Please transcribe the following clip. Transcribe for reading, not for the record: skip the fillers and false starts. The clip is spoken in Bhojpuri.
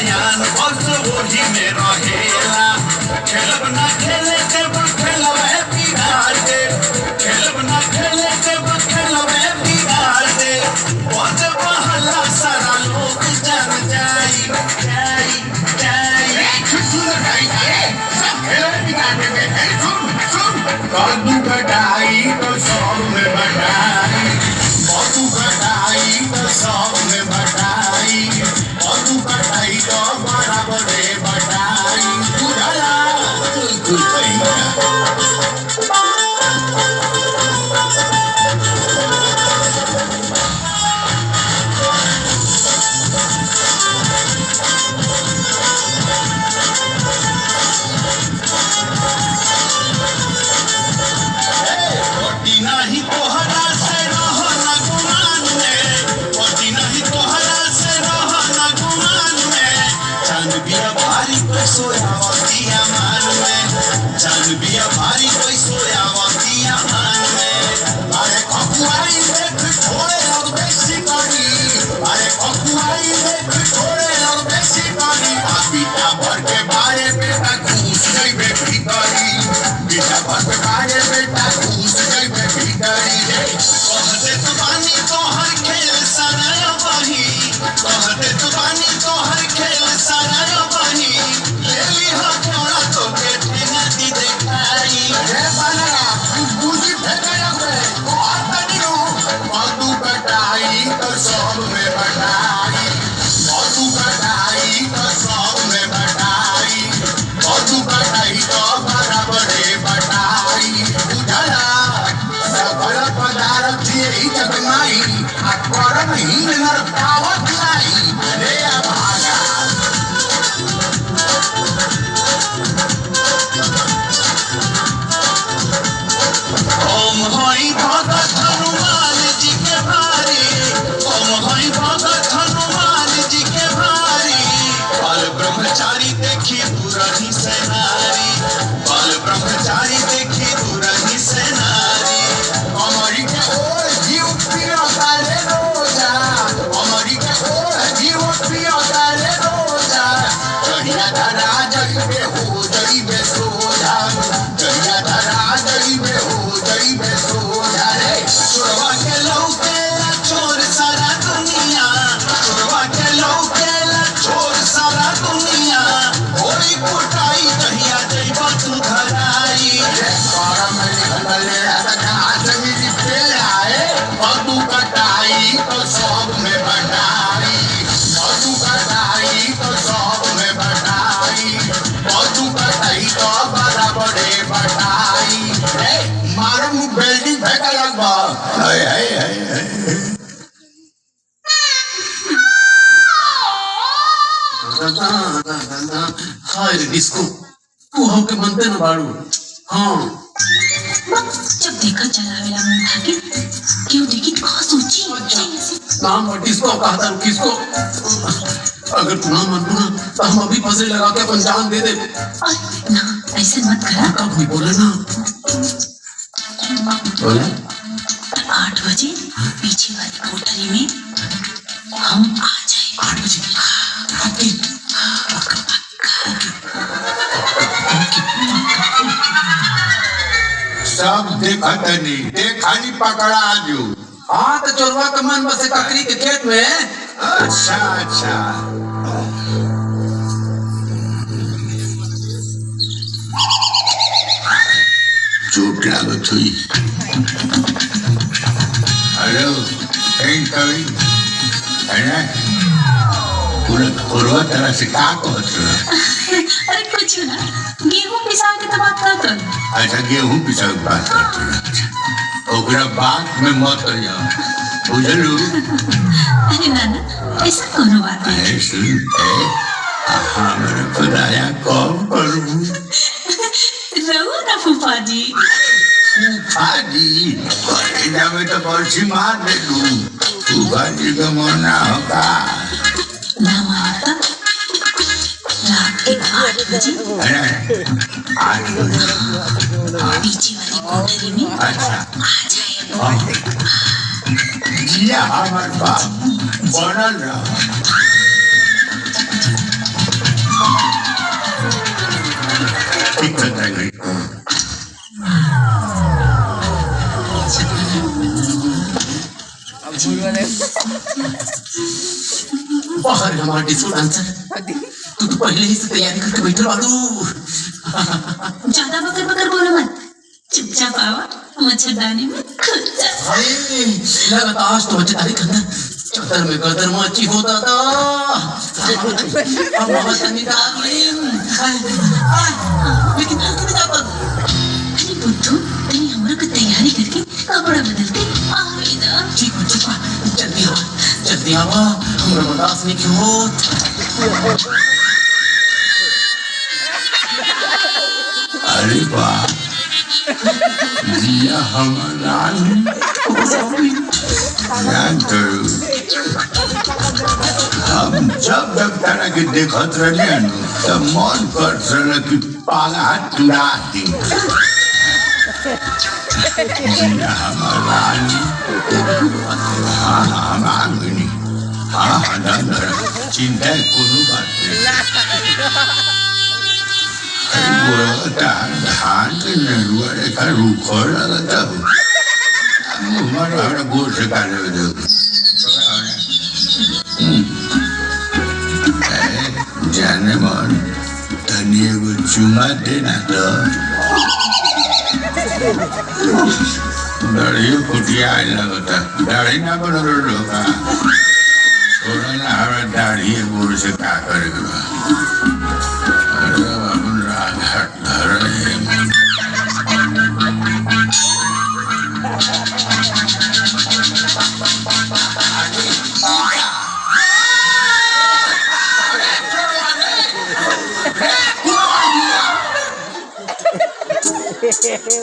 सयान बस वही में रहेला। खेलब ना खेले के खेलवे बिगाड़ दे, खेलब ना खेले के खेलवे बिगाड़ दे। बहुत बहला सारा लोग जान जाई जाई जाई। सब खेलवे बिगाड़ देंगे। कद्दू कटाई तो सब में बटाई, कद्दू कटाई तो सब में बटाई, कद्दू कटाई तो बराबर बटाई। बुझला कुछ नहीं तोहरा से रहना गुमान में, पति नहीं तोहरा से रहना गुमान में। चांद बिया भारी कोई सोयावतिया मान में, चांद बिया भारी कोई सोयावतिया मान में। अरे खकुआई देख छोड़े लोग बेसी करी, अरे खकुआई देख छोड़े लोग बेसी करी। बीटा भर के बारे बेटा घुस गई बे भीतरी, बीटा भर के बारे बेटा घुस गई बे भीतरी। कहते तुबानी तोहर खेल सराय बही, कहते तुबानी तोहर खेल सराय बही। ले ली हो जोड़ा तो के ठेंगा दी देखाई। रे बाला बुझी फेंका रे ओ आतनी रो। कद्दू कटाई तो सब में बटाई, कद्दू कटाई तो सब में बटाई, कद्दू कटाई तो बराबर बटाई। बुझला सकल पदार्थ यही जगमाई, अकबर ही नर पावत लाई। रे भागा ओम हई भगत हनुमान जी के भारी, ओम हई भगत हनुमान जी के भारी। बाल ब्रह्मचारी देखी दूरही से नारी, बाल ब्रह्मचारी देखी दूरही से नारी। अमरी के ओर जीव पिया तारे रोजा, अमरी के ओर जीव पिया तारे रोजा। कहिया धरा जइबे हो जइबे सोजा, कहिया धरा जइबे हो जइबे सोजा। रे चोरवा के लौकेला चोर सारा दुनिया, चोरवा के लौकेला चोर सारा दुनिया। होई कुटाई कहिया जइबा तू धराई। रे पारा में निकलले राजा जमीन पे आए। कद्दू कटाई तो सब में बटाई, कद्दू कटाई तो सब में बटाई, कद्दू कटाई तो बराबर बटाई। रे मारो मुंह बेल्टी फेंका लगवा। हाय हाय हाय हाय रे डिस्को, तू हमके मनते न बाड़ू। हाँ जब देखा चलावेला मुंह ढाके, क्यों देखी कहाँ सोची नाम और डिस्को कहता हूँ किसको। अगर तू ना मन ना तो हम अभी फंसे लगा के अपन जान दे दे। ना ऐसे मत करा। कब भी बोले ना बोले 8 बजे पीछे वाली कोठरी में हम आ जाए। 8 बजे सब देखतनी खाली पकड़ा जो। हाँ तो चोरवा का मन बसे ककरी के खेत में। अच्छा अच्छा चोट लागत हुई। हेलो कहीं पूरा खोरवा तरह से का कहत रहा। अरे कुछ ना, गेहूं पिसा के तो बात करत। अच्छा गेहूं पिसा के बात करत रहा, ओकरा बात में मत रहिया, बुझलू। अरे नाना ऐसा कोनो बात नहीं। सुन हमारा खुदाया कब करूँ रहो ना फूफा जी। फूफा जी कॉलेजा में तो पर्ची मार दे तू। फूफा जी का मरना होगा ना मानता। रात के 8 बजे पीछे वाली कोठरी में अच्छा आ जाए। जिया हमारे बाप बनल रहा। बाहर है हमारा डिस्को डांसर। तू तो पहले ही से तैयारी करके बैठे वालू। ज्यादा बकर बकर बोलो मत, चुपचाप आवा मच्छरदानी में खुद जा। अरे लगा आज तो मच्छरदानी के अंदर चादर में गदर मची होता था। हम मच्छरदानी डार्लिंग, लेकिन तू क्यों जाता? अरे बुद्धू, तनी हमरा को तैयारी करके कपड़ा बदलते आवे ना। ठीक है, जल्दी आवा, हमरा बर्दाश्त नहीं क्यों होत। अरे वाह, जिया हमारा हम जब तरह के देखत रहे तब मन कर रहा कि पाला तुड़ा दी। जिया हमारा हाँ हम आ गई। हाँ चिंता कोनो बात नहीं। धान के नरुआ रेखा रूखो लगता हो। हमारा गोल से काले दो। जाने मन तनी एगो चुमा देना तो दाढ़ी फुटिया लगता। दाढ़ी ना बनो लोगा छोड़ा ना हमारा दाढ़ी गोल से का करेगा। अरे अपन राघट धरे